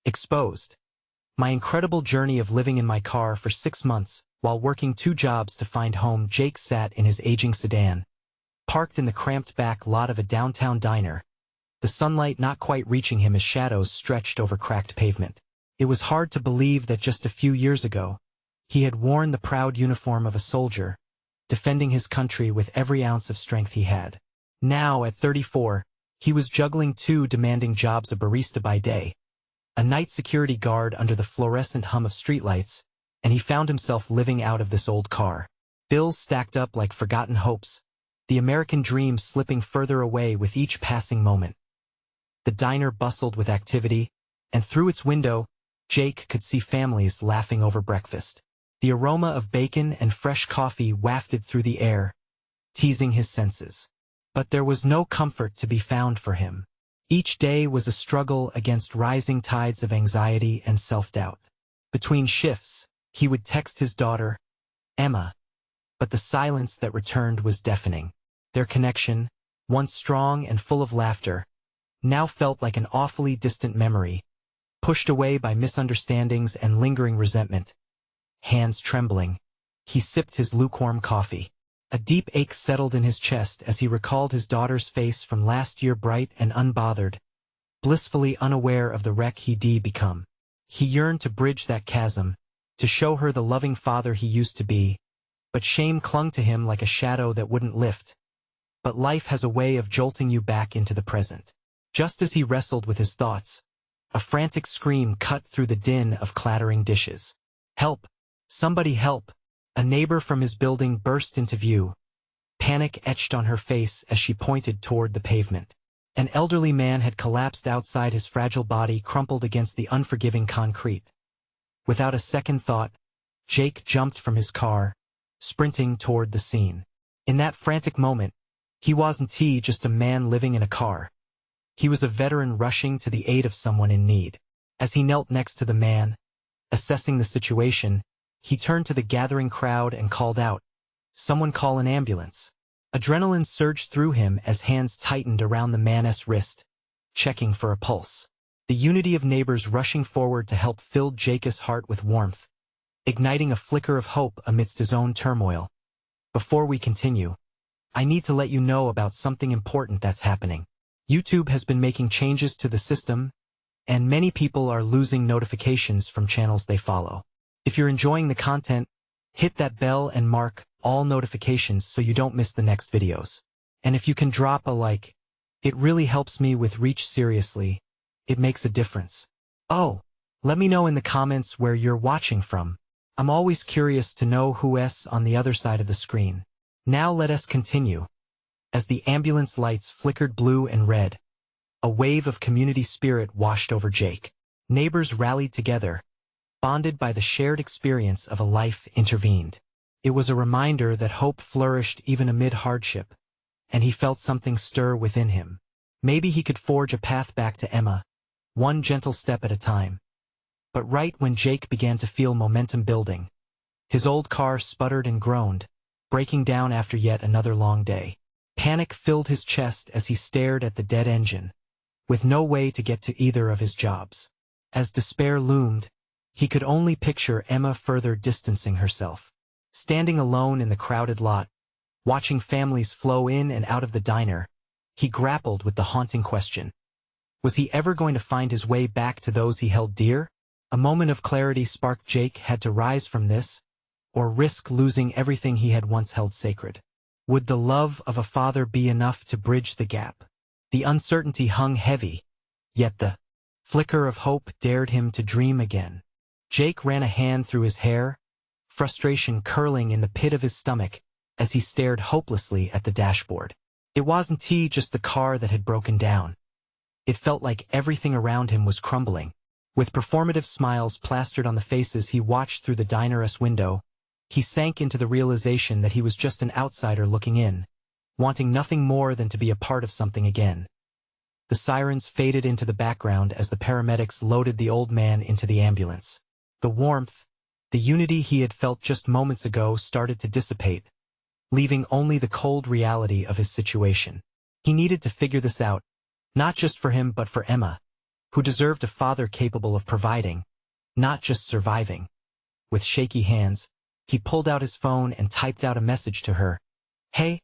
Exposed. My incredible journey of living in my car for 6 months, while working 2 jobs to find home. Jake sat in his aging sedan, parked in the cramped back lot of a downtown diner, the sunlight not quite reaching him as shadows stretched over cracked pavement. It was hard to believe that just a few years ago, he had worn the proud uniform of a soldier, defending his country with every ounce of strength he had. Now, at 34, he was juggling 2 demanding jobs: a barista by day, a night security guard under the fluorescent hum of streetlights, and he found himself living out of this old car. Bills stacked up like forgotten hopes, the American dream slipping further away with each passing moment. The diner bustled with activity, and through its window, Jake could see families laughing over breakfast. The aroma of bacon and fresh coffee wafted through the air, teasing his senses. But there was no comfort to be found for him. Each day was a struggle against rising tides of anxiety and self-doubt. Between shifts, he would text his daughter, Emma, but the silence that returned was deafening. Their connection, once strong and full of laughter, now felt like an awfully distant memory, pushed away by misunderstandings and lingering resentment. Hands trembling, he sipped his lukewarm coffee. A deep ache settled in his chest as he recalled his daughter's face from last year, bright and unbothered, blissfully unaware of the wreck he'd become. He yearned to bridge that chasm, to show her the loving father he used to be, but shame clung to him like a shadow that wouldn't lift. But life has a way of jolting you back into the present. Just as he wrestled with his thoughts, a frantic scream cut through the din of clattering dishes. Help! Somebody help! A neighbor from his building burst into view, panic etched on her face as she pointed toward the pavement. An elderly man had collapsed outside, his fragile body crumpled against the unforgiving concrete. Without a second thought, Jake jumped from his car, sprinting toward the scene. In that frantic moment, he wasn't just a man living in a car. He was a veteran rushing to the aid of someone in need. As he knelt next to the man, assessing the situation, he turned to the gathering crowd and called out, "Someone call an ambulance." Adrenaline surged through him as hands tightened around the man's wrist, checking for a pulse. The unity of neighbors rushing forward to help filled Jake's heart with warmth, igniting a flicker of hope amidst his own turmoil. Before we continue, I need to let you know about something important that's happening. YouTube has been making changes to the system, and many people are losing notifications from channels they follow. If you're enjoying the content, hit that bell and mark all notifications so you don't miss the next videos. And if you can drop a like, it really helps me with reach. Seriously, it makes a difference. Oh, let me know in the comments where you're watching from. I'm always curious to know who's on the other side of the screen. Now let us continue. As the ambulance lights flickered blue and red, a wave of community spirit washed over Jake. Neighbors rallied together, bonded by the shared experience of a life intervened. It was a reminder that hope flourished even amid hardship, and he felt something stir within him. Maybe he could forge a path back to Emma, one gentle step at a time. But right when Jake began to feel momentum building, his old car sputtered and groaned, breaking down after yet another long day. Panic filled his chest as he stared at the dead engine, with no way to get to either of his jobs. As despair loomed, he could only picture Emma further distancing herself, standing alone in the crowded lot, watching families flow in and out of the diner. He grappled with the haunting question. Was he ever going to find his way back to those he held dear? A moment of clarity sparked. Jake had to rise from this, or risk losing everything he had once held sacred. Would the love of a father be enough to bridge the gap? The uncertainty hung heavy, yet the flicker of hope dared him to dream again. Jake ran a hand through his hair, frustration curling in the pit of his stomach as he stared hopelessly at the dashboard. It wasn't just the car that had broken down. It felt like everything around him was crumbling. With performative smiles plastered on the faces he watched through the diner's window, he sank into the realization that he was just an outsider looking in, wanting nothing more than to be a part of something again. The sirens faded into the background as the paramedics loaded the old man into the ambulance. The warmth, the unity he had felt just moments ago started to dissipate, leaving only the cold reality of his situation. He needed to figure this out, not just for him but for Emma, who deserved a father capable of providing, not just surviving. With shaky hands, he pulled out his phone and typed out a message to her. "Hey,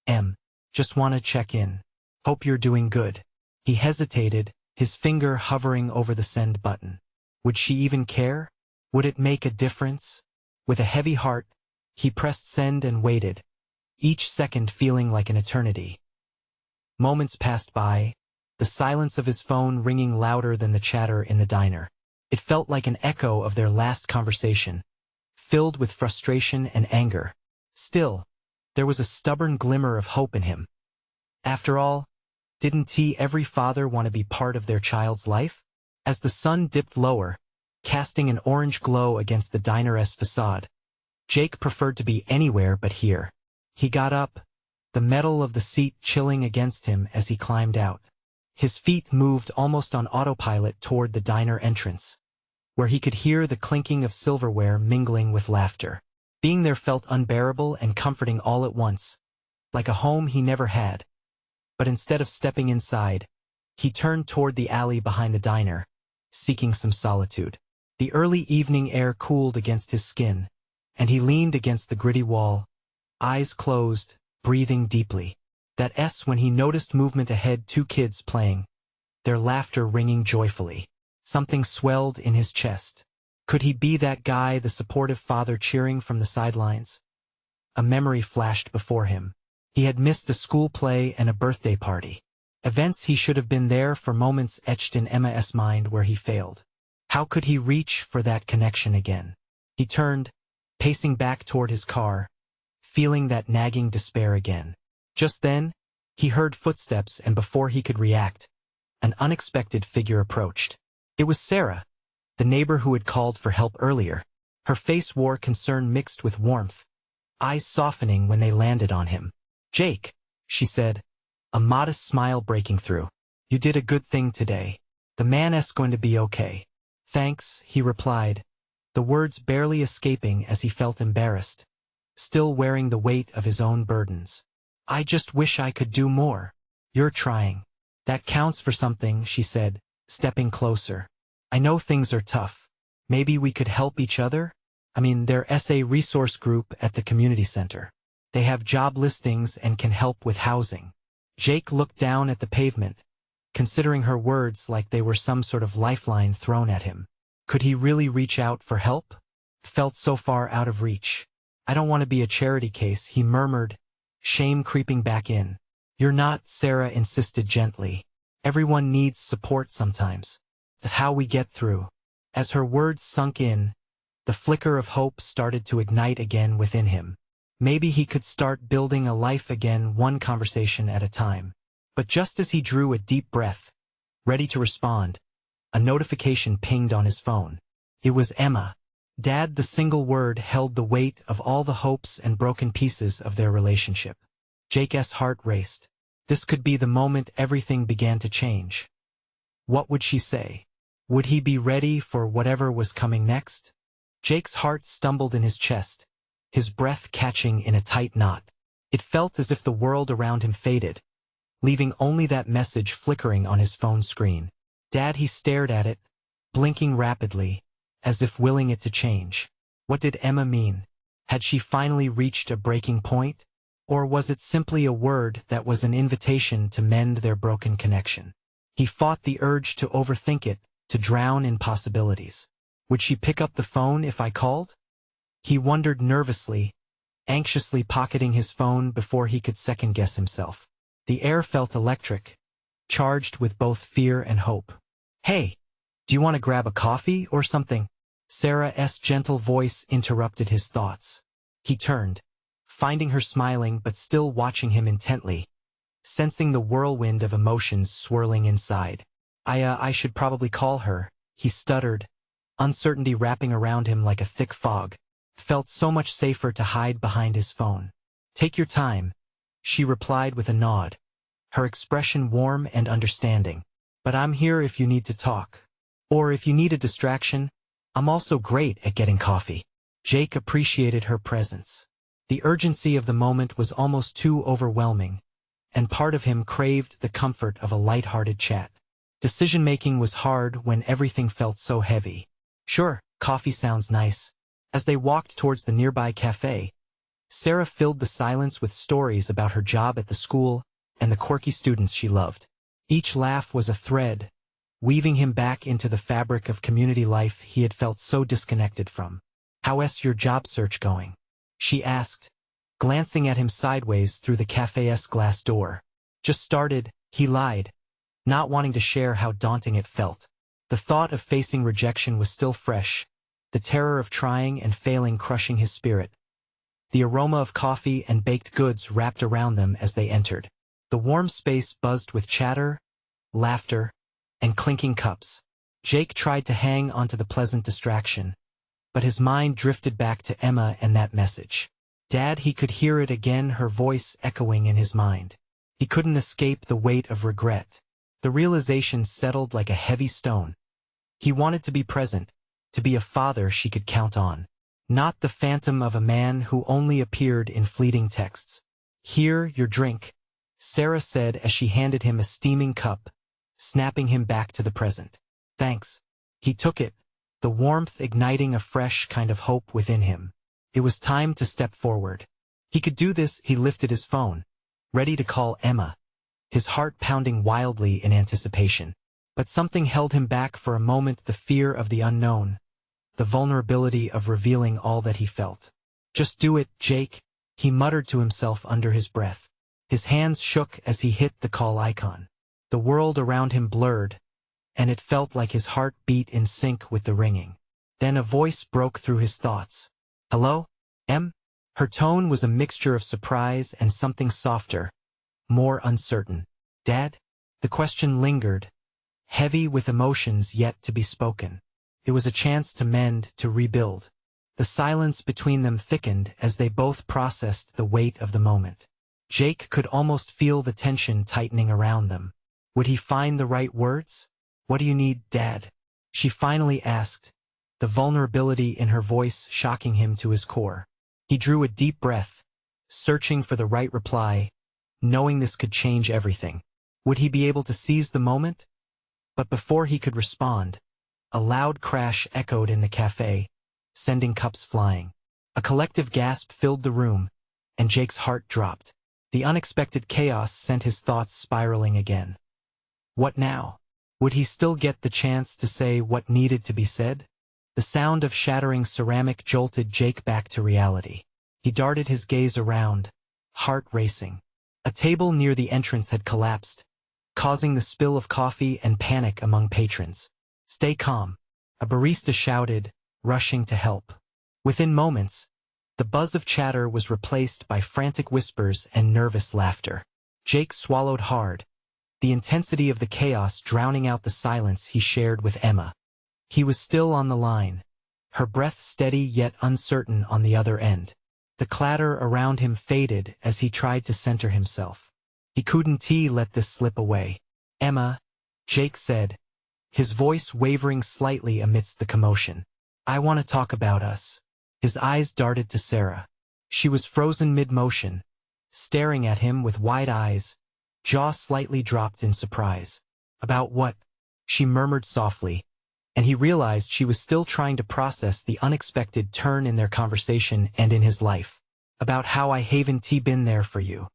Em. Just wanna check in. Hope you're doing good." He hesitated, his finger hovering over the send button. Would she even care? Would it make a difference? With a heavy heart, he pressed send and waited, each second feeling like an eternity. Moments passed by, the silence of his phone ringing louder than the chatter in the diner. It felt like an echo of their last conversation, filled with frustration and anger. Still, there was a stubborn glimmer of hope in him. After all, didn't every father want to be part of their child's life? As the sun dipped lower, casting an orange glow against the diner's facade, Jake preferred to be anywhere but here. He got up, the metal of the seat chilling against him as he climbed out. His feet moved almost on autopilot toward the diner entrance, where he could hear the clinking of silverware mingling with laughter. Being there felt unbearable and comforting all at once, like a home he never had. But instead of stepping inside, he turned toward the alley behind the diner, seeking some solitude. The early evening air cooled against his skin, and he leaned against the gritty wall, eyes closed, breathing deeply. That when he noticed movement ahead, 2 kids playing, their laughter ringing joyfully. Something swelled in his chest. Could he be that guy, the supportive father cheering from the sidelines? A memory flashed before him. He had missed a school play and a birthday party. Events he should have been there for, moments etched in Emma's mind where he failed. How could he reach for that connection again? He turned, pacing back toward his car, feeling that nagging despair again. Just then, he heard footsteps, and before he could react, an unexpected figure approached. It was Sarah, the neighbor who had called for help earlier. Her face wore concern mixed with warmth, eyes softening when they landed on him. "Jake," she said, a modest smile breaking through. "You did a good thing today. The man's going to be okay." "Thanks," he replied, the words barely escaping as he felt embarrassed, still wearing the weight of his own burdens. "I just wish I could do more." "You're trying. That counts for something," she said, stepping closer. "I know things are tough. Maybe we could help each other? There's a resource group at the community center. They have job listings and can help with housing." Jake looked down at the pavement, considering her words like they were some sort of lifeline thrown at him. Could he really reach out for help? Felt so far out of reach. "I don't want to be a charity case," he murmured, shame creeping back in. "You're not," Sarah insisted gently. "Everyone needs support sometimes. That's how we get through." As her words sunk in, the flicker of hope started to ignite again within him. Maybe he could start building a life again, one conversation at a time. But just as he drew a deep breath, ready to respond, a notification pinged on his phone. It was Emma. Dad, the single word held the weight of all the hopes and broken pieces of their relationship. Jake's heart raced. This could be the moment everything began to change. What would she say? Would he be ready for whatever was coming next? Jake's heart stumbled in his chest, his breath catching in a tight knot. It felt as if the world around him faded, leaving only that message flickering on his phone screen. "Dad," he stared at it, blinking rapidly, as if willing it to change. What did Emma mean? Had she finally reached a breaking point? Or was it simply a word that was an invitation to mend their broken connection? He fought the urge to overthink it, to drown in possibilities. Would she pick up the phone if I called? He wondered nervously, anxiously pocketing his phone before he could second-guess himself. The air felt electric, charged with both fear and hope. "Hey, do you want to grab a coffee or something?" Sarah's gentle voice interrupted his thoughts. He turned, finding her smiling but still watching him intently, sensing the whirlwind of emotions swirling inside. I should probably call her," he stuttered, uncertainty wrapping around him like a thick fog. Felt so much safer to hide behind his phone. "Take your time," she replied with a nod, her expression warm and understanding. "But I'm here if you need to talk. Or if you need a distraction, I'm also great at getting coffee." Jake appreciated her presence. The urgency of the moment was almost too overwhelming, and part of him craved the comfort of a light-hearted chat. Decision-making was hard when everything felt so heavy. Sure, coffee sounds nice. As they walked towards the nearby cafe, Sarah filled the silence with stories about her job at the school and the quirky students she loved. Each laugh was a thread, weaving him back into the fabric of community life he had felt so disconnected from. "How's your job search going?" she asked, glancing at him sideways through the cafe's glass door. "Just started," he lied, not wanting to share how daunting it felt. The thought of facing rejection was still fresh, the terror of trying and failing crushing his spirit. The aroma of coffee and baked goods wrapped around them as they entered. The warm space buzzed with chatter, laughter, and clinking cups. Jake tried to hang onto the pleasant distraction, but his mind drifted back to Emma and that message. Dad, he could hear it again, her voice echoing in his mind. He couldn't escape the weight of regret. The realization settled like a heavy stone. He wanted to be present, to be a father she could count on. Not the phantom of a man who only appeared in fleeting texts. "Here, your drink," Sarah said as she handed him a steaming cup, snapping him back to the present. "Thanks." He took it, the warmth igniting a fresh kind of hope within him. It was time to step forward. He could do this. He lifted his phone, ready to call Emma, his heart pounding wildly in anticipation. But something held him back for a moment, the fear of the unknown, the vulnerability of revealing all that he felt. "Just do it, Jake," he muttered to himself under his breath. His hands shook as he hit the call icon. The world around him blurred, and it felt like his heart beat in sync with the ringing. Then a voice broke through his thoughts. "Hello, Em?" Her tone was a mixture of surprise and something softer, more uncertain. "Dad?" The question lingered, heavy with emotions yet to be spoken. It was a chance to mend, to rebuild. The silence between them thickened as they both processed the weight of the moment. Jake could almost feel the tension tightening around them. Would he find the right words? "What do you need, Dad?" she finally asked, the vulnerability in her voice shocking him to his core. He drew a deep breath, searching for the right reply, knowing this could change everything. Would he be able to seize the moment? But before he could respond, a loud crash echoed in the cafe, sending cups flying. A collective gasp filled the room, and Jake's heart dropped. The unexpected chaos sent his thoughts spiraling again. What now? Would he still get the chance to say what needed to be said? The sound of shattering ceramic jolted Jake back to reality. He darted his gaze around, heart racing. A table near the entrance had collapsed, causing the spill of coffee and panic among patrons. "Stay calm," a barista shouted, rushing to help. Within moments, the buzz of chatter was replaced by frantic whispers and nervous laughter. Jake swallowed hard, the intensity of the chaos drowning out the silence he shared with Emma. He was still on the line, her breath steady yet uncertain on the other end. The clatter around him faded as he tried to center himself. He couldn't let this slip away. "Emma," Jake said, his voice wavering slightly amidst the commotion. "I want to talk about us." His eyes darted to Sarah. She was frozen mid-motion, staring at him with wide eyes, jaw slightly dropped in surprise. "About what?" she murmured softly, and he realized she was still trying to process the unexpected turn in their conversation and in his life. "About how I haven't been there for you."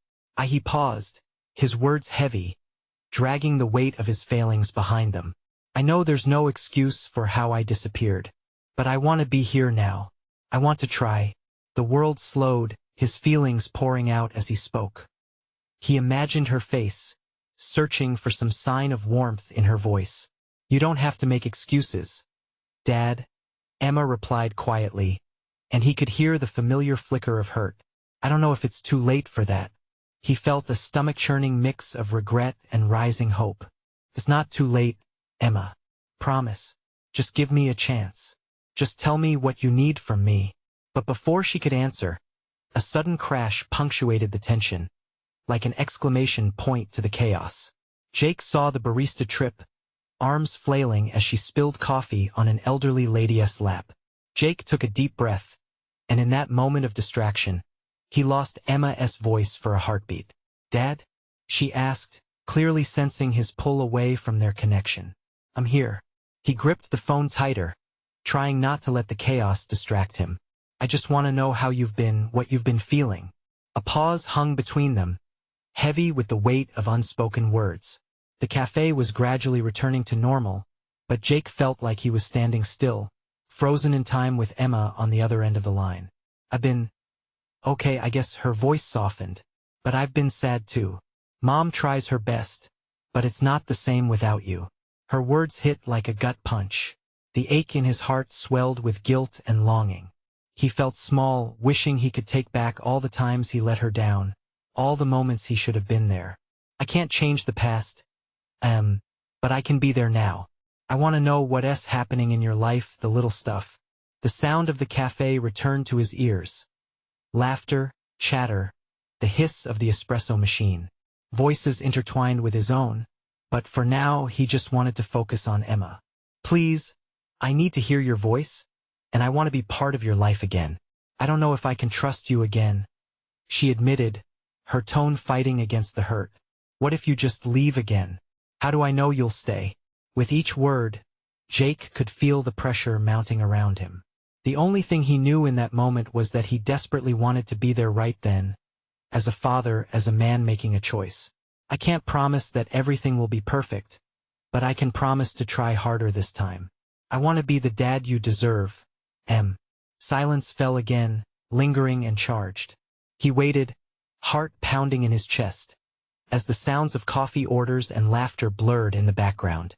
He paused, his words heavy, dragging the weight of his failings behind them. "I know there's no excuse for how I disappeared, but I want to be here now. I want to try." The world slowed, his feelings pouring out as he spoke. He imagined her face, searching for some sign of warmth in her voice. "You don't have to make excuses, Dad," Emma replied quietly, and he could hear the familiar flicker of hurt. "I don't know if it's too late for that." He felt a stomach-churning mix of regret and rising hope. "It's not too late, Emma. Promise. Just give me a chance. Just tell me what you need from me." But before she could answer, a sudden crash punctuated the tension, like an exclamation point to the chaos. Jake saw the barista trip, arms flailing as she spilled coffee on an elderly lady's lap. Jake took a deep breath, and in that moment of distraction, he lost Emma's voice for a heartbeat. "Dad?" she asked, clearly sensing his pull away from their connection. "I'm here." He gripped the phone tighter, trying not to let the chaos distract him. "I just want to know how you've been, what you've been feeling." A pause hung between them, heavy with the weight of unspoken words. The cafe was gradually returning to normal, but Jake felt like he was standing still, frozen in time with Emma on the other end of the line. "I've been okay, I guess." Her voice softened. "But I've been sad too. Mom tries her best, but it's not the same without you." Her words hit like a gut punch. The ache in his heart swelled with guilt and longing. He felt small, wishing he could take back all the times he let her down, all the moments he should have been there. "I can't change the past, but I can be there now. I want to know what's happening in your life, the little stuff." The sound of the cafe returned to his ears. Laughter, chatter, the hiss of the espresso machine. Voices intertwined with his own, but for now he just wanted to focus on Emma. "Please, I need to hear your voice, and I want to be part of your life again. I don't know if I can trust you again," she admitted, her tone fighting against the hurt. "What if you just leave again? How do I know you'll stay?" With each word, Jake could feel the pressure mounting around him. The only thing he knew in that moment was that he desperately wanted to be there right then, as a father, as a man making a choice. "I can't promise that everything will be perfect, but I can promise to try harder this time. I want to be the dad you deserve, Em." Silence fell again, lingering and charged. He waited, heart pounding in his chest, as the sounds of coffee orders and laughter blurred in the background.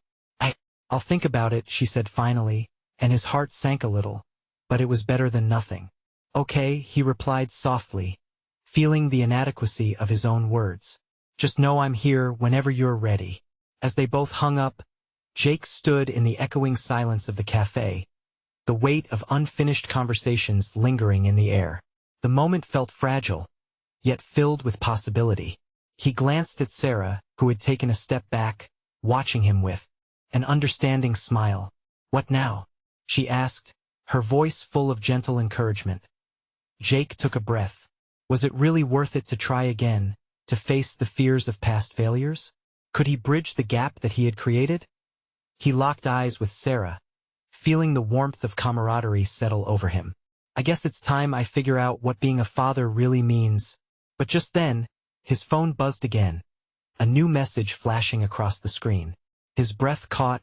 I'll think about it," she said finally, and his heart sank a little, but it was better than nothing. "Okay," he replied softly, feeling the inadequacy of his own words. "Just know I'm here whenever you're ready." As they both hung up, Jake stood in the echoing silence of the cafe, the weight of unfinished conversations lingering in the air. The moment felt fragile, yet filled with possibility. He glanced at Sarah, who had taken a step back, watching him with an understanding smile. "What now?" she asked, her voice full of gentle encouragement. Jake took a breath. Was it really worth it to try again, to face the fears of past failures? Could he bridge the gap that he had created? He locked eyes with Sarah, feeling the warmth of camaraderie settle over him. "I guess it's time I figure out what being a father really means." But just then, his phone buzzed again, a new message flashing across the screen. His breath caught,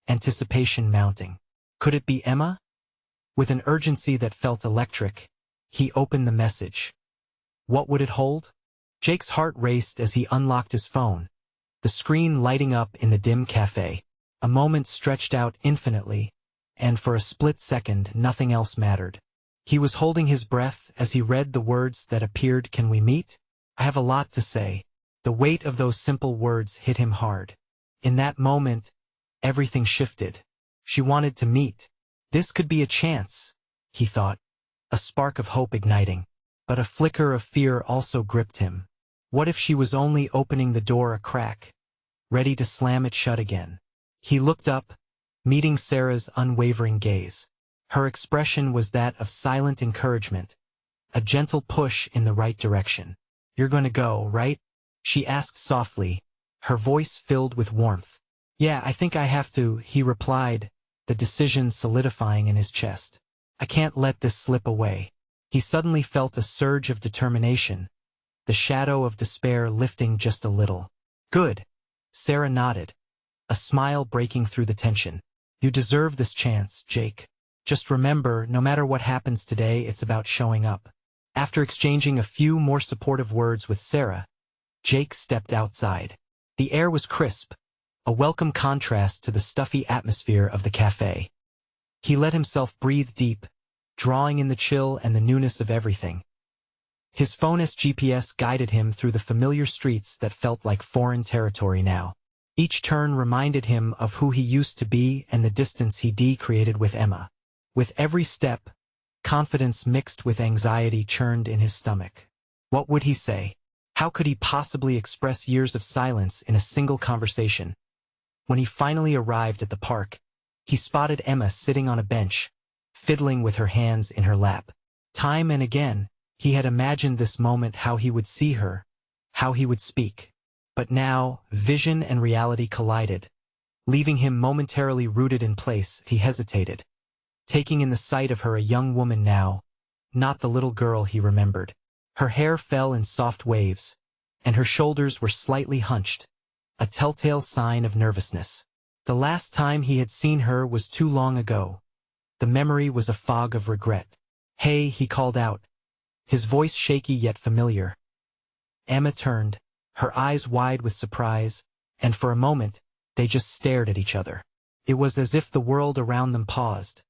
anticipation mounting. Could it be Emma? With an urgency that felt electric, he opened the message. What would it hold? Jake's heart raced as he unlocked his phone, the screen lighting up in the dim cafe. A moment stretched out infinitely, and for a split second nothing else mattered. He was holding his breath as he read the words that appeared. "Can we meet? I have a lot to say." The weight of those simple words hit him hard. In that moment, everything shifted. She wanted to meet. This could be a chance, he thought, a spark of hope igniting. But a flicker of fear also gripped him. What if she was only opening the door a crack, ready to slam it shut again? He looked up, meeting Sarah's unwavering gaze. Her expression was that of silent encouragement, a gentle push in the right direction. "You're going to go, right?" she asked softly, her voice filled with warmth. "Yeah, I think I have to," he replied, the decision solidifying in his chest. "I can't let this slip away." He suddenly felt a surge of determination, the shadow of despair lifting just a little. "Good." Sarah nodded, a smile breaking through the tension. "You deserve this chance, Jake. Just remember, no matter what happens today, it's about showing up." After exchanging a few more supportive words with Sarah, Jake stepped outside. The air was crisp, a welcome contrast to the stuffy atmosphere of the cafe. He let himself breathe deep, drawing in the chill and the newness of everything. His phone's GPS guided him through the familiar streets that felt like foreign territory now. Each turn reminded him of who he used to be and the distance he created with Emma. With every step, confidence mixed with anxiety churned in his stomach. What would he say? How could he possibly express years of silence in a single conversation? When he finally arrived at the park, he spotted Emma sitting on a bench, fiddling with her hands in her lap. Time and again, he had imagined this moment, how he would see her, how he would speak. But now, vision and reality collided. Leaving him momentarily rooted in place, he hesitated, taking in the sight of her a young woman now, not the little girl he remembered. Her hair fell in soft waves, and her shoulders were slightly hunched, a telltale sign of nervousness. The last time he had seen her was too long ago. The memory was a fog of regret. "Hey," he called out, his voice shaky yet familiar. Emma turned, her eyes wide with surprise, and for a moment, they just stared at each other. It was as if the world around them paused,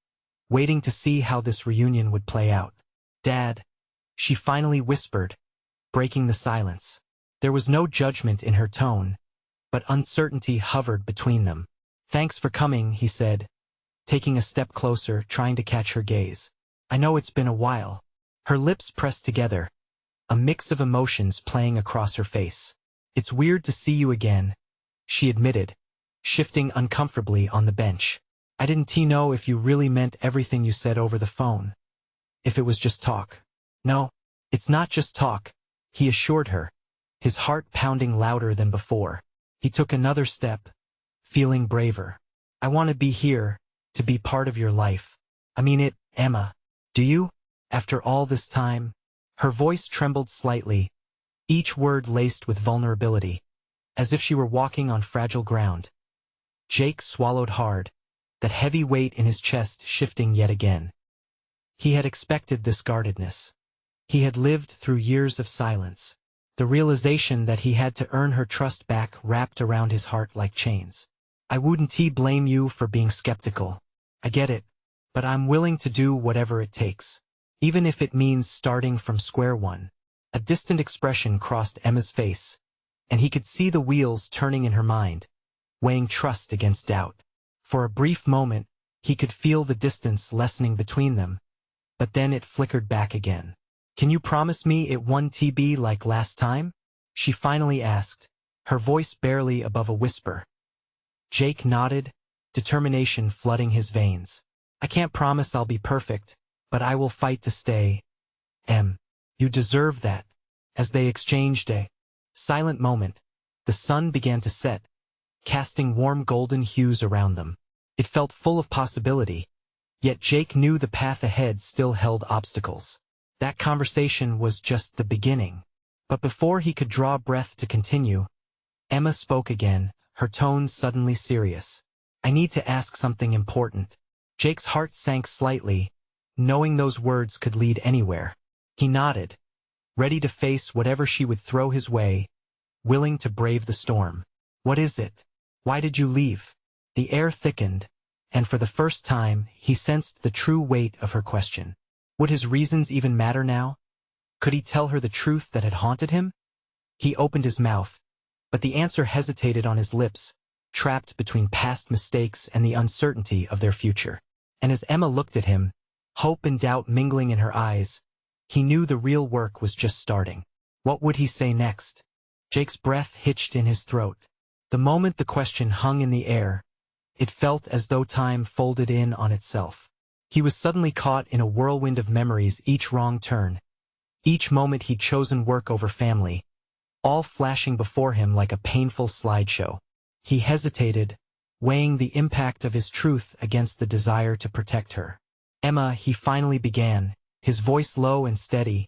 waiting to see how this reunion would play out. "Dad," she finally whispered, breaking the silence. There was no judgment in her tone, but uncertainty hovered between them. "Thanks for coming," he said, taking a step closer, trying to catch her gaze. "I know it's been a while." Her lips pressed together, a mix of emotions playing across her face. "It's weird to see you again," she admitted, shifting uncomfortably on the bench. "I didn't know if you really meant everything you said over the phone. If it was just talk." "No, it's not just talk," he assured her, his heart pounding louder than before. He took another step, feeling braver. "I want to be here, to be part of your life. I mean it, Emma. Do you? After all this time?" Her voice trembled slightly, each word laced with vulnerability, as if she were walking on fragile ground. Jake swallowed hard, that heavy weight in his chest shifting yet again. He had expected this guardedness. He had lived through years of silence. The realization that he had to earn her trust back wrapped around his heart like chains. "I wouldn't blame you for being skeptical. I get it, but I'm willing to do whatever it takes. Even if it means starting from square one." A distant expression crossed Emma's face, and he could see the wheels turning in her mind, weighing trust against doubt. For a brief moment, he could feel the distance lessening between them, but then it flickered back again. "Can you promise me it won't be like last time?" she finally asked, her voice barely above a whisper. Jake nodded, determination flooding his veins. "I can't promise I'll be perfect, but I will fight to stay. You deserve that." As they exchanged a silent moment, the sun began to set, casting warm golden hues around them. It felt full of possibility, yet Jake knew the path ahead still held obstacles. That conversation was just the beginning. But before he could draw breath to continue, Emma spoke again, her tone suddenly serious. "I need to ask something important." Jake's heart sank slightly, knowing those words could lead anywhere. He nodded, ready to face whatever she would throw his way, willing to brave the storm. "What is it? Why did you leave?" The air thickened, and for the first time, he sensed the true weight of her question. Would his reasons even matter now? Could he tell her the truth that had haunted him? He opened his mouth, but the answer hesitated on his lips, trapped between past mistakes and the uncertainty of their future. And as Emma looked at him, hope and doubt mingling in her eyes, he knew the real work was just starting. What would he say next? Jake's breath hitched in his throat. The moment the question hung in the air, it felt as though time folded in on itself. He was suddenly caught in a whirlwind of memories, each wrong turn, each moment he'd chosen work over family, all flashing before him like a painful slideshow. He hesitated, weighing the impact of his truth against the desire to protect her. "Emma," he finally began, his voice low and steady,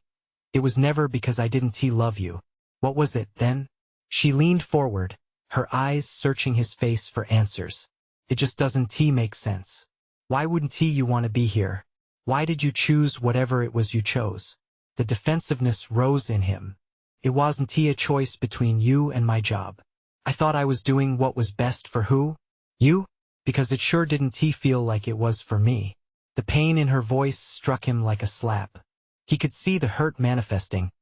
"it was never because I didn't love you." "What was it, then?" She leaned forward, her eyes searching his face for answers. "It just doesn't make sense. Why wouldn't you want to be here? Why did you choose whatever it was you chose?" The defensiveness rose in him. "It wasn't a choice between you and my job. I thought I was doing what was best for who? You? Because it sure didn't feel like it was for me." The pain in her voice struck him like a slap. He could see the hurt manifesting,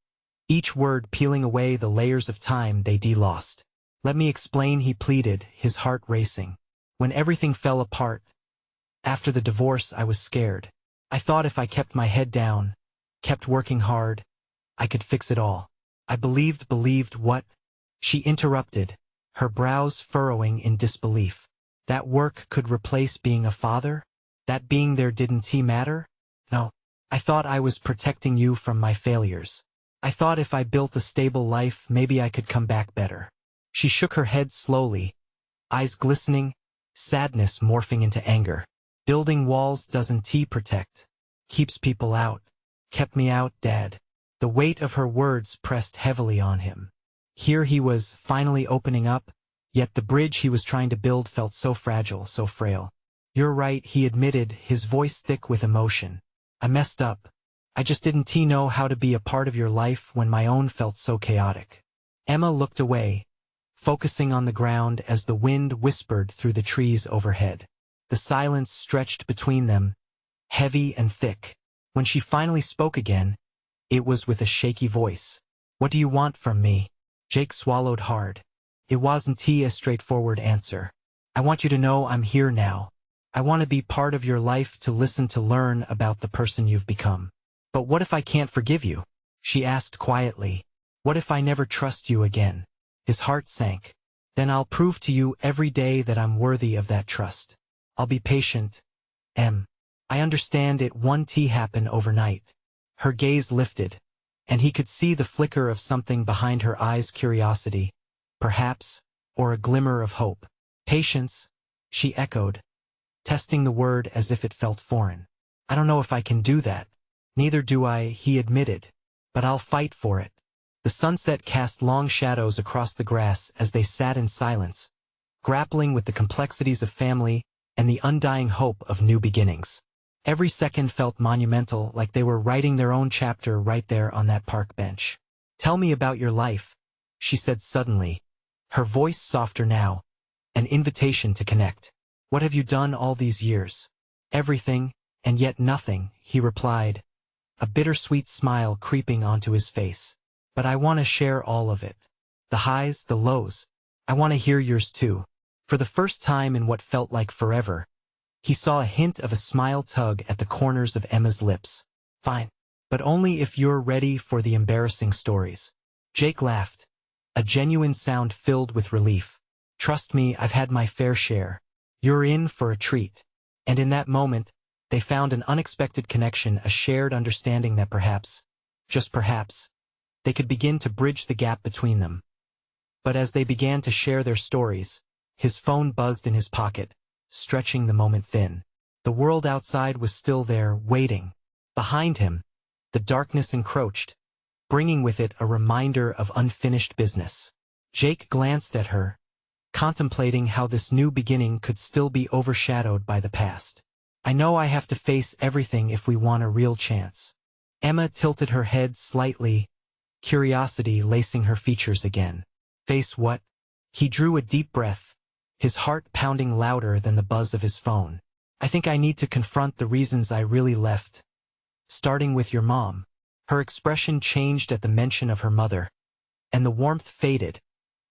each word peeling away the layers of time they'd lost. "Let me explain," he pleaded, his heart racing. "When everything fell apart, after the divorce, I was scared. I thought if I kept my head down, kept working hard, I could fix it all. I believed what?" She interrupted, her brows furrowing in disbelief. "That work could replace being a father? That being there didn't matter? No. I thought I was protecting you from my failures. I thought if I built a stable life, maybe I could come back better. She shook her head slowly, eyes glistening, sadness morphing into anger. Building walls doesn't protect. Keeps people out. Kept me out, Dad. The weight of her words pressed heavily on him. Here he was, finally opening up, yet the bridge he was trying to build felt so fragile, so frail. You're right, he admitted, his voice thick with emotion. I messed up. I just didn't know how to be a part of your life when my own felt so chaotic. Emma looked away, focusing on the ground as the wind whispered through the trees overhead. The silence stretched between them, heavy and thick. When she finally spoke again, it was with a shaky voice. What do you want from me? Jake swallowed hard. It wasn't a straightforward answer. I want you to know I'm here now. I want to be part of your life, to listen, to learn about the person you've become. But what if I can't forgive you? She asked quietly. What if I never trust you again? His heart sank. Then I'll prove to you every day that I'm worthy of that trust. I'll be patient. I understand it won't happen overnight. Her gaze lifted, and he could see the flicker of something behind her eyes, curiosity, perhaps, or a glimmer of hope. Patience, she echoed, testing the word as if it felt foreign. I don't know if I can do that. Neither do I, he admitted, but I'll fight for it. The sunset cast long shadows across the grass as they sat in silence, grappling with the complexities of family and the undying hope of new beginnings. Every second felt monumental, like they were writing their own chapter right there on that park bench. Tell me about your life, she said suddenly, her voice softer now, an invitation to connect. What have you done all these years? Everything, and yet nothing, he replied, a bittersweet smile creeping onto his face. But I want to share all of it. The highs, the lows. I want to hear yours too. For the first time in what felt like forever, he saw a hint of a smile tug at the corners of Emma's lips. Fine. But only if you're ready for the embarrassing stories. Jake laughed, a genuine sound filled with relief. Trust me, I've had my fair share. You're in for a treat. And in that moment, they found an unexpected connection, a shared understanding that perhaps, just perhaps, they could begin to bridge the gap between them. But as they began to share their stories, his phone buzzed in his pocket, stretching the moment thin. The world outside was still there, waiting. Behind him, the darkness encroached, bringing with it a reminder of unfinished business. Jake glanced at her, contemplating how this new beginning could still be overshadowed by the past. I know I have to face everything if we want a real chance. Emma tilted her head slightly, curiosity lacing her features again. Face what? He drew a deep breath, his heart pounding louder than the buzz of his phone. I think I need to confront the reasons I really left. Starting with your mom. Her expression changed at the mention of her mother, and the warmth faded,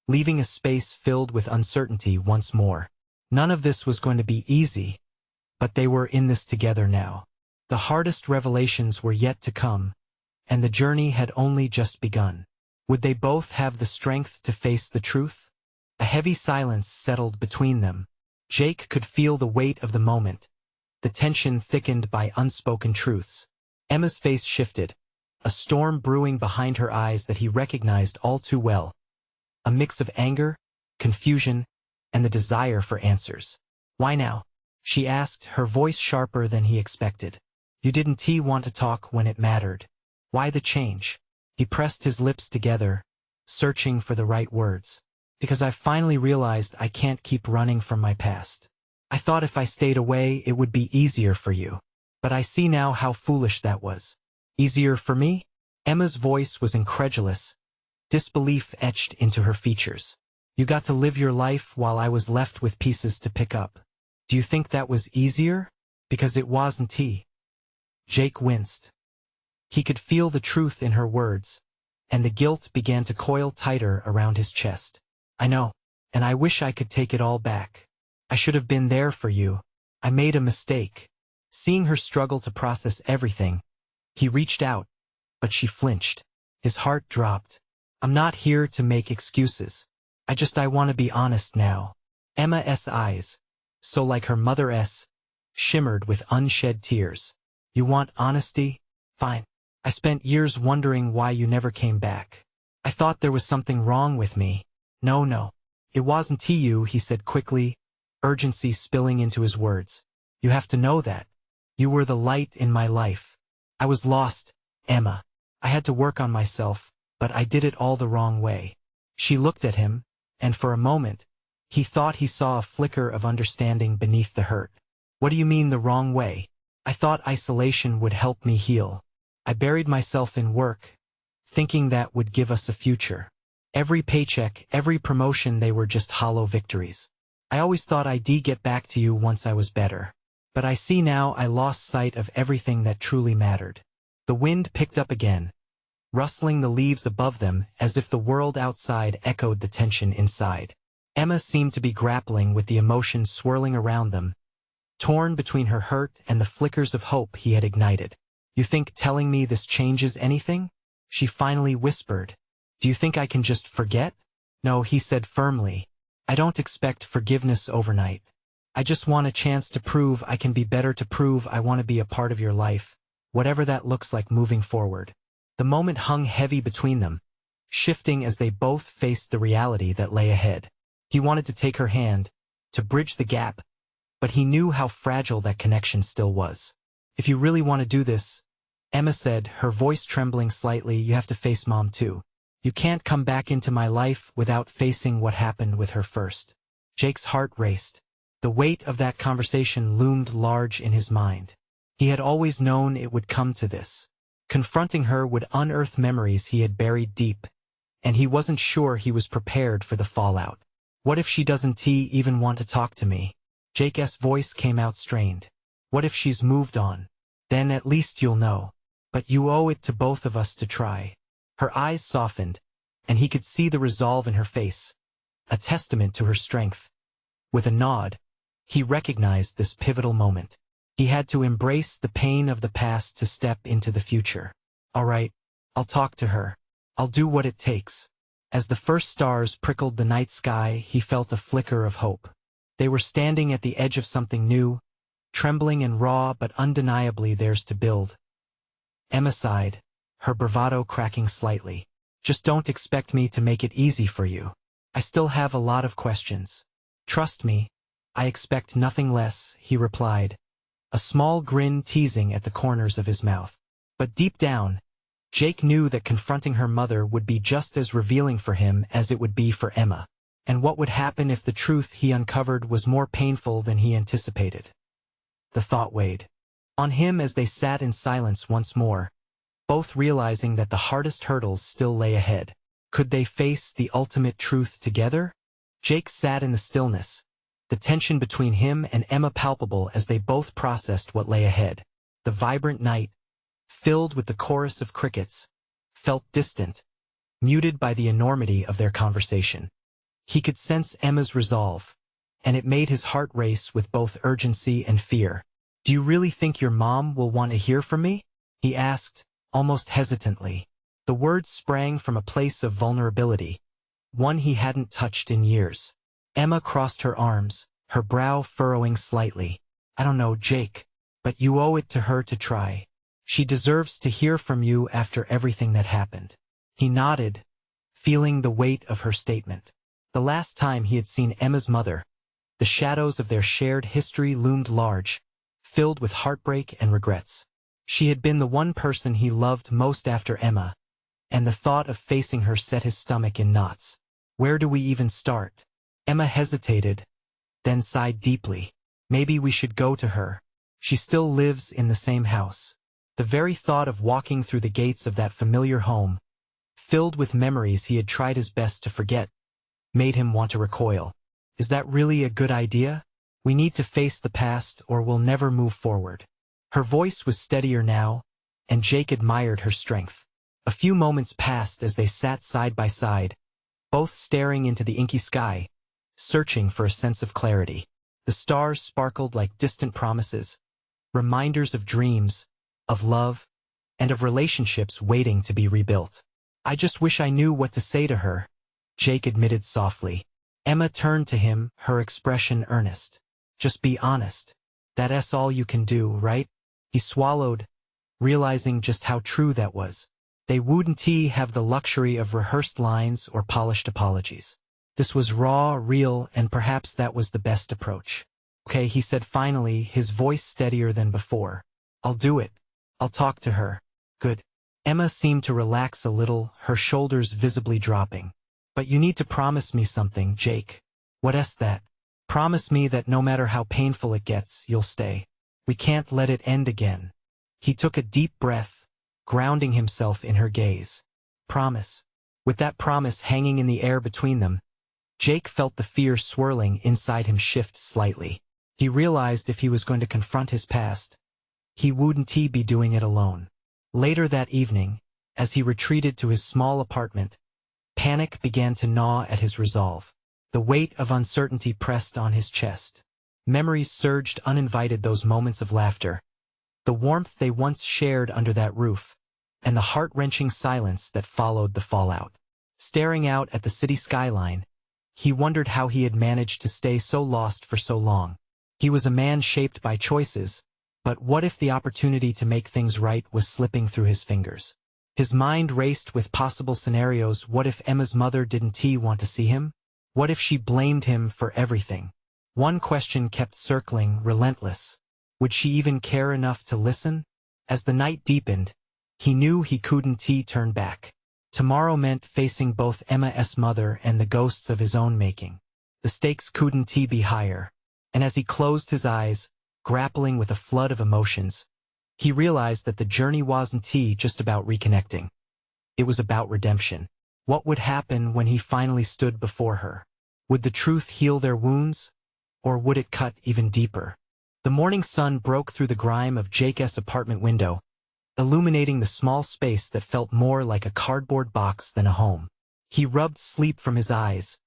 leaving a space filled with uncertainty once more. None of this was going to be easy, but they were in this together now. The hardest revelations were yet to come, and the journey had only just begun. Would they both have the strength to face the truth? A heavy silence settled between them. Jake could feel the weight of the moment, the tension thickened by unspoken truths. Emma's face shifted, a storm brewing behind her eyes that he recognized all too well. A mix of anger, confusion, and the desire for answers. Why now? She asked, her voice sharper than he expected. You didn't want to talk when it mattered. Why the change? He pressed his lips together, searching for the right words. Because I finally realized I can't keep running from my past. I thought if I stayed away it would be easier for you. But I see now how foolish that was. Easier for me? Emma's voice was incredulous, disbelief etched into her features. You got to live your life while I was left with pieces to pick up. Do you think that was easier? Because it wasn't. Jake winced. He could feel the truth in her words, and the guilt began to coil tighter around his chest. I know, and I wish I could take it all back. I should have been there for you. I made a mistake. Seeing her struggle to process everything, he reached out, but she flinched. His heart dropped. I'm not here to make excuses. I want to be honest now. Emma's eyes, so like her mother's, shimmered with unshed tears. You want honesty? Fine. I spent years wondering why you never came back. I thought there was something wrong with me. No, no. It wasn't you, he said quickly, urgency spilling into his words. You have to know that. You were the light in my life. I was lost, Emma. I had to work on myself, but I did it all the wrong way. She looked at him, and for a moment, he thought he saw a flicker of understanding beneath the hurt. What do you mean the wrong way? I thought isolation would help me heal. I buried myself in work, thinking that would give us a future. Every paycheck, every promotion, they were just hollow victories. I always thought I'd get back to you once I was better. But I see now I lost sight of everything that truly mattered. The wind picked up again, rustling the leaves above them as if the world outside echoed the tension inside. Emma seemed to be grappling with the emotions swirling around them, torn between her hurt and the flickers of hope he had ignited. You think telling me this changes anything? She finally whispered. Do you think I can just forget? No, he said firmly. I don't expect forgiveness overnight. I just want a chance to prove I can be better, to prove I want to be a part of your life, whatever that looks like moving forward. The moment hung heavy between them, shifting as they both faced the reality that lay ahead. He wanted to take her hand, to bridge the gap, but he knew how fragile that connection still was. If you really want to do this, Emma said, her voice trembling slightly, you have to face Mom too. You can't come back into my life without facing what happened with her first. Jake's heart raced. The weight of that conversation loomed large in his mind. He had always known it would come to this. Confronting her would unearth memories he had buried deep, and he wasn't sure he was prepared for the fallout. What if she doesn't even want to talk to me? Jake's voice came out strained. What if she's moved on? Then at least you'll know. But you owe it to both of us to try. Her eyes softened, and he could see the resolve in her face, a testament to her strength. With a nod, he recognized this pivotal moment. He had to embrace the pain of the past to step into the future. All right, I'll talk to her. I'll do what it takes. As the first stars prickled the night sky, he felt a flicker of hope. They were standing at the edge of something new, trembling and raw but undeniably theirs to build. Emma sighed, her bravado cracking slightly. Just don't expect me to make it easy for you. I still have a lot of questions. Trust me, I expect nothing less, he replied, a small grin teasing at the corners of his mouth. But deep down, Jake knew that confronting her mother would be just as revealing for him as it would be for Emma. And what would happen if the truth he uncovered was more painful than he anticipated? The thought weighed on him as they sat in silence once more, both realizing that the hardest hurdles still lay ahead. Could they face the ultimate truth together? Jake sat in the stillness, the tension between him and Emma palpable as they both processed what lay ahead. The vibrant night, filled with the chorus of crickets, felt distant, muted by the enormity of their conversation. He could sense Emma's resolve, and it made his heart race with both urgency and fear. Do you really think your mom will want to hear from me? He asked, almost hesitantly. The words sprang from a place of vulnerability, one he hadn't touched in years. Emma crossed her arms, her brow furrowing slightly. I don't know, Jake, but you owe it to her to try. She deserves to hear from you after everything that happened. He nodded, feeling the weight of her statement. The last time he had seen Emma's mother, the shadows of their shared history loomed large, filled with heartbreak and regrets. She had been the one person he loved most after Emma, and the thought of facing her set his stomach in knots. Where do we even start? Emma hesitated, then sighed deeply. Maybe we should go to her. She still lives in the same house. The very thought of walking through the gates of that familiar home, filled with memories he had tried his best to forget, made him want to recoil. Is that really a good idea? We need to face the past or we'll never move forward. Her voice was steadier now, and Jake admired her strength. A few moments passed as they sat side by side, both staring into the inky sky, searching for a sense of clarity. The stars sparkled like distant promises, reminders of dreams, of love, and of relationships waiting to be rebuilt. I just wish I knew what to say to her, Jake admitted softly. Emma turned to him, her expression earnest. Just be honest. That's all you can do, right? He swallowed, realizing just how true that was. They wouldn't have the luxury of rehearsed lines or polished apologies. This was raw, real, and perhaps that was the best approach. Okay, he said finally, his voice steadier than before. I'll do it. I'll talk to her. Good. Emma seemed to relax a little, her shoulders visibly dropping. But you need to promise me something, Jake. What's that? Promise me that no matter how painful it gets, you'll stay. We can't let it end again. He took a deep breath, grounding himself in her gaze. Promise. With that promise hanging in the air between them, Jake felt the fear swirling inside him shift slightly. He realized if he was going to confront his past, he wouldn't be doing it alone. Later that evening, as he retreated to his small apartment, panic began to gnaw at his resolve. The weight of uncertainty pressed on his chest. Memories surged uninvited, those moments of laughter, the warmth they once shared under that roof, and the heart-wrenching silence that followed the fallout. Staring out at the city skyline, he wondered how he had managed to stay so lost for so long. He was a man shaped by choices, but what if the opportunity to make things right was slipping through his fingers? His mind raced with possible scenarios. What if Emma's mother didn't want to see him? What if she blamed him for everything? One question kept circling, relentless. Would she even care enough to listen? As the night deepened, he knew he couldn't turn back. Tomorrow meant facing both Emma's mother and the ghosts of his own making. The stakes couldn't be higher, and as he closed his eyes, grappling with a flood of emotions, he realized that the journey wasn't just about reconnecting. It was about redemption. What would happen when he finally stood before her? Would the truth heal their wounds, or would it cut even deeper? The morning sun broke through the grime of Jake's apartment window, illuminating the small space that felt more like a cardboard box than a home. He rubbed sleep from his eyes,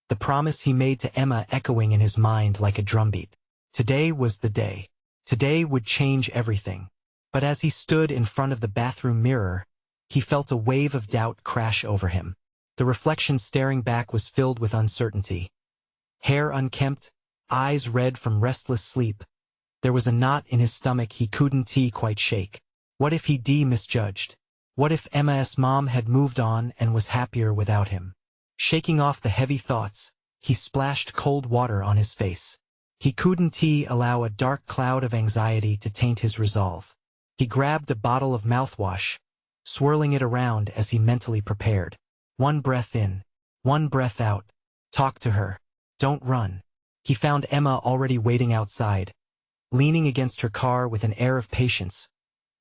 the promise he made to Emma echoing in his mind like a drumbeat. Today was the day. Today would change everything. But as he stood in front of the bathroom mirror, he felt a wave of doubt crash over him. The reflection staring back was filled with uncertainty. Hair unkempt, eyes red from restless sleep. There was a knot in his stomach he couldn't quite shake. What if he misjudged? What if Emma's mom had moved on and was happier without him? Shaking off the heavy thoughts, he splashed cold water on his face. He couldn't allow a dark cloud of anxiety to taint his resolve. He grabbed a bottle of mouthwash, swirling it around as he mentally prepared. One breath in, one breath out. Talk to her. Don't run. He found Emma already waiting outside, leaning against her car with an air of patience,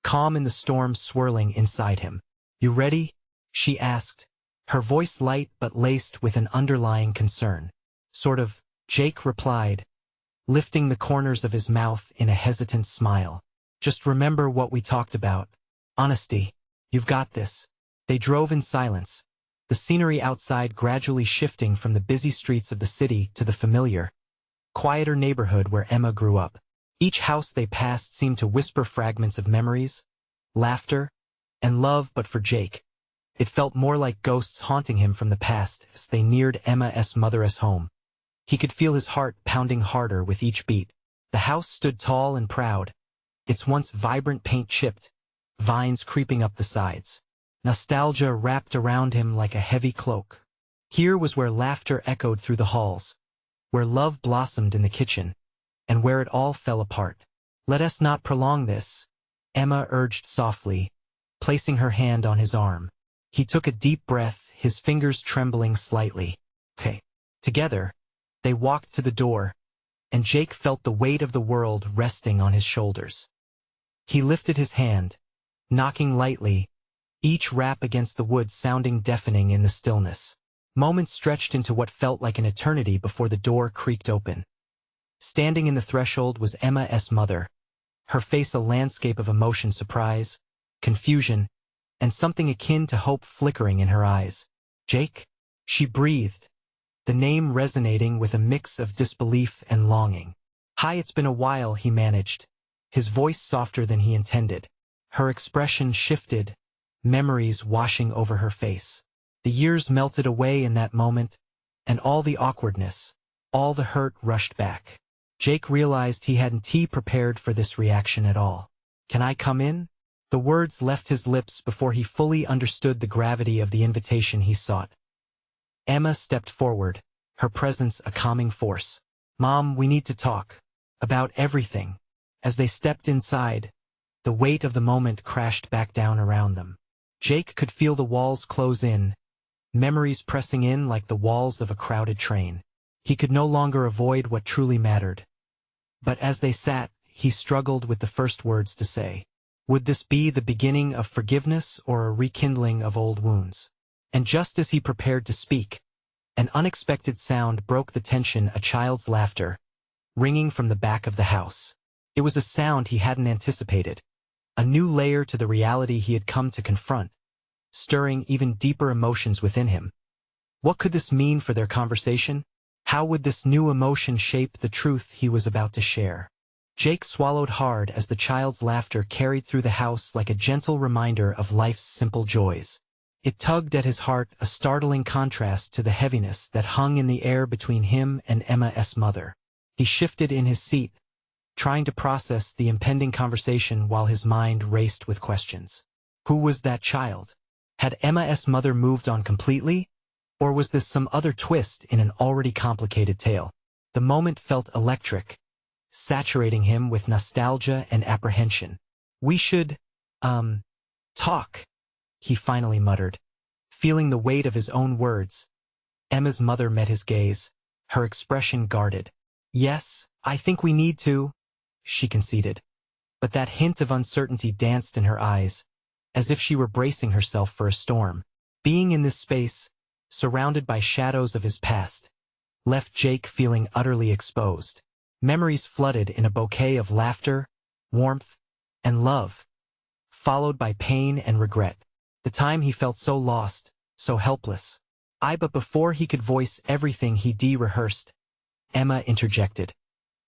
calm in the storm swirling inside him. You ready? She asked, her voice light but laced with an underlying concern. Sort of, Jake replied, lifting the corners of his mouth in a hesitant smile. Just remember what we talked about. Honesty. You've got this. They drove in silence, the scenery outside gradually shifting from the busy streets of the city to the familiar, quieter neighborhood where Emma grew up. Each house they passed seemed to whisper fragments of memories, laughter, and love, but for Jake, it felt more like ghosts haunting him from the past as they neared Emma's mother's home. He could feel his heart pounding harder with each beat. The house stood tall and proud, its once vibrant paint chipped, vines creeping up the sides. Nostalgia wrapped around him like a heavy cloak. Here was where laughter echoed through the halls, where love blossomed in the kitchen, and where it all fell apart. Let us not prolong this, Emma urged softly, placing her hand on his arm. He took a deep breath, his fingers trembling slightly. Okay. Together, they walked to the door, and Jake felt the weight of the world resting on his shoulders. He lifted his hand, knocking lightly, each rap against the wood sounding deafening in the stillness. Moments stretched into what felt like an eternity before the door creaked open. Standing in the threshold was Emma's mother, her face a landscape of emotion, surprise, confusion, and something akin to hope flickering in her eyes. Jake? She breathed, the name resonating with a mix of disbelief and longing. Hi, it's been a while, he managed, his voice softer than he intended. Her expression shifted, memories washing over her face. The years melted away in that moment, and all the awkwardness, all the hurt rushed back. Jake realized he hadn't prepared for this reaction at all. Can I come in? The words left his lips before he fully understood the gravity of the invitation he sought. Emma stepped forward, her presence a calming force. "Mom, we need to talk. About everything." As they stepped inside, the weight of the moment crashed back down around them. Jake could feel the walls close in, memories pressing in like the walls of a crowded train. He could no longer avoid what truly mattered. But as they sat, he struggled with the first words to say. Would this be the beginning of forgiveness or a rekindling of old wounds? And just as he prepared to speak, an unexpected sound broke the tension, a child's laughter, ringing from the back of the house. It was a sound he hadn't anticipated, a new layer to the reality he had come to confront, stirring even deeper emotions within him. What could this mean for their conversation? How would this new emotion shape the truth he was about to share? Jake swallowed hard as the child's laughter carried through the house like a gentle reminder of life's simple joys. It tugged at his heart, a startling contrast to the heaviness that hung in the air between him and Emma's mother. He shifted in his seat, trying to process the impending conversation while his mind raced with questions. Who was that child? Had Emma's mother moved on completely? Or was this some other twist in an already complicated tale? The moment felt electric, saturating him with nostalgia and apprehension. "We should, talk," he finally muttered. Feeling the weight of his own words, Emma's mother met his gaze, her expression guarded. "Yes, I think we need to," she conceded. But that hint of uncertainty danced in her eyes, as if she were bracing herself for a storm. Being in this space, surrounded by shadows of his past, left Jake feeling utterly exposed. Memories flooded in a bouquet of laughter, warmth, and love, followed by pain and regret. The time he felt so lost, so helpless. But before he could voice everything he rehearsed, Emma interjected,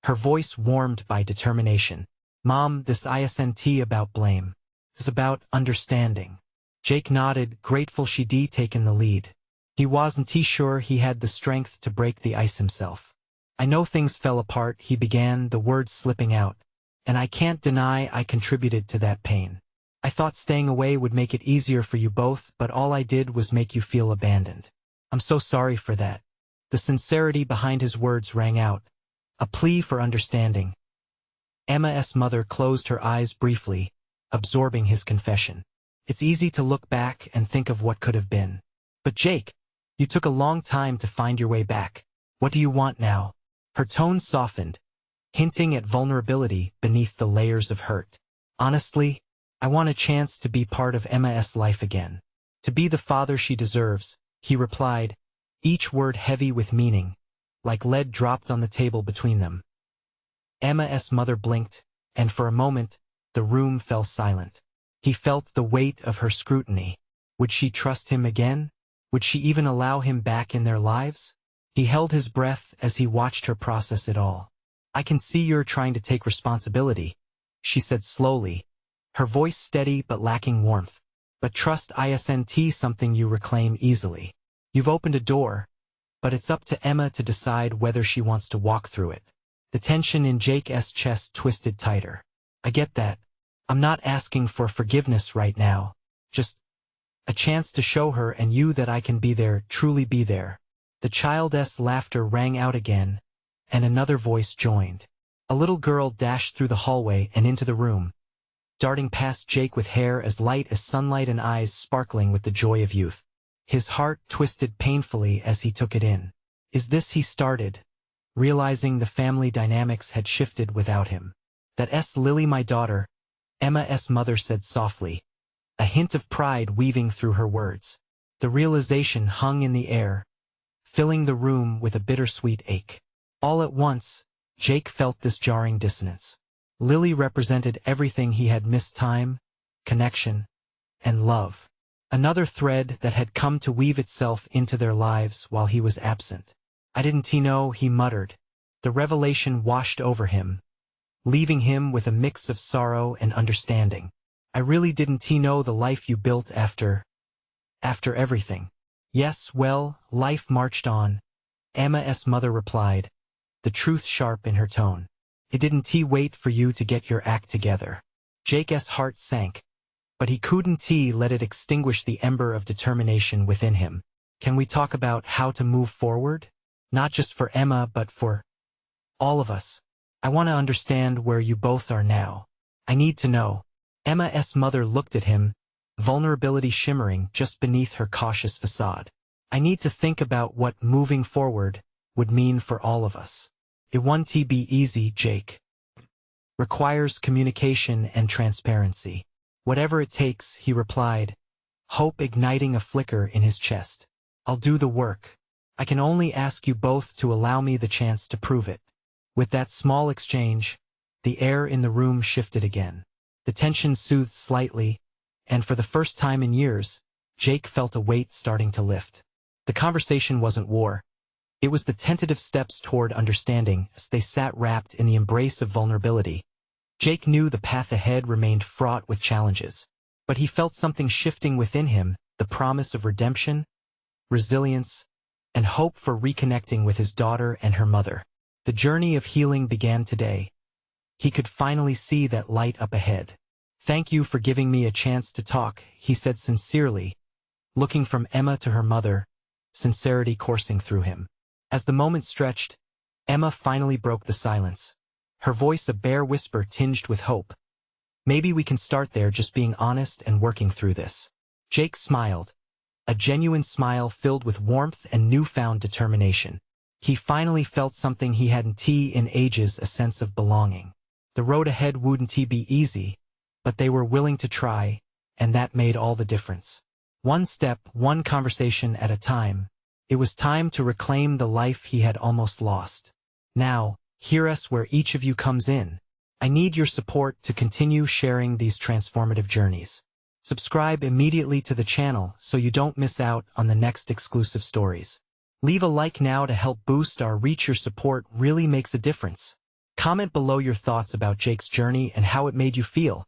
her voice warmed by determination. "Mom, this isn't about blame. It's about understanding." Jake nodded, grateful she'd taken the lead. He wasn't sure he had the strength to break the ice himself. "I know things fell apart," he began, the words slipping out, "and I can't deny I contributed to that pain. I thought staying away would make it easier for you both, but all I did was make you feel abandoned. I'm so sorry for that." The sincerity behind his words rang out, a plea for understanding. Emma's mother closed her eyes briefly, absorbing his confession. It's easy to look back and think of what could have been. But Jake, you took a long time to find your way back. What do you want now? Her tone softened, hinting at vulnerability beneath the layers of hurt. "Honestly, I want a chance to be part of Emma's life again. To be the father she deserves," he replied, each word heavy with meaning, like lead dropped on the table between them. Emma's mother blinked, and for a moment, the room fell silent. He felt the weight of her scrutiny. Would she trust him again? Would she even allow him back in their lives? He held his breath as he watched her process it all. "I can see you're trying to take responsibility," she said slowly, her voice steady but lacking warmth. "But trust isn't something you reclaim easily. You've opened a door, but it's up to Emma to decide whether she wants to walk through it." The tension in Jake's chest twisted tighter. "I get that. I'm not asking for forgiveness right now. Just a chance to show her and you that I can be there, truly be there." The child's laughter rang out again, and another voice joined. A little girl dashed through the hallway and into the room, darting past Jake with hair as light as sunlight and eyes sparkling with the joy of youth. His heart twisted painfully as he took it in. "Is this," he started, realizing the family dynamics had shifted without him. "That's Lily, my daughter," Emma's mother said softly, a hint of pride weaving through her words. The realization hung in the air, filling the room with a bittersweet ache. All at once, Jake felt this jarring dissonance. Lily represented everything he had missed: time, connection, and love. Another thread that had come to weave itself into their lives while he was absent. "I didn't know," he muttered. The revelation washed over him, leaving him with a mix of sorrow and understanding. "I really didn't know the life you built after everything." "Yes, well, life marched on," Emma's mother replied, the truth sharp in her tone. "It didn't wait for you to get your act together." Jake's heart sank, but he couldn't let it extinguish the ember of determination within him. "Can we talk about how to move forward?" Not just for Emma, but for all of us. I want to understand where you both are now. I need to know. Emma's mother looked at him, vulnerability shimmering just beneath her cautious facade. I need to think about what moving forward would mean for all of us. It won't be easy, Jake. Requires communication and transparency. Whatever it takes, he replied, hope igniting a flicker in his chest. I'll do the work. I can only ask you both to allow me the chance to prove it. With that small exchange, the air in the room shifted again. The tension soothed slightly, and for the first time in years, Jake felt a weight starting to lift. The conversation wasn't war. It was the tentative steps toward understanding as they sat wrapped in the embrace of vulnerability. Jake knew the path ahead remained fraught with challenges, but he felt something shifting within him, the promise of redemption, resilience, and hope for reconnecting with his daughter and her mother. The journey of healing began today. He could finally see that light up ahead. Thank you for giving me a chance to talk, he said sincerely, looking from Emma to her mother, sincerity coursing through him. As the moment stretched, Emma finally broke the silence, her voice a bare whisper tinged with hope. Maybe we can start there, just being honest and working through this. Jake smiled, a genuine smile filled with warmth and newfound determination. He finally felt something he hadn't in ages, a sense of belonging. The road ahead wouldn't be easy, but they were willing to try, and that made all the difference. One step, one conversation at a time, it was time to reclaim the life he had almost lost. Now, here's where each of you comes in. I need your support to continue sharing these transformative journeys. Subscribe immediately to the channel so you don't miss out on the next exclusive stories. Leave a like now to help boost our reach. Your support really makes a difference. Comment below your thoughts about Jake's journey and how it made you feel.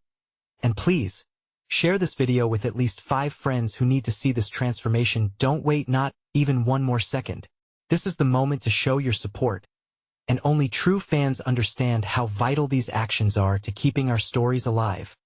And please, share this video with at least 5 friends who need to see this transformation. Don't wait not even one more second. This is the moment to show your support. And only true fans understand how vital these actions are to keeping our stories alive.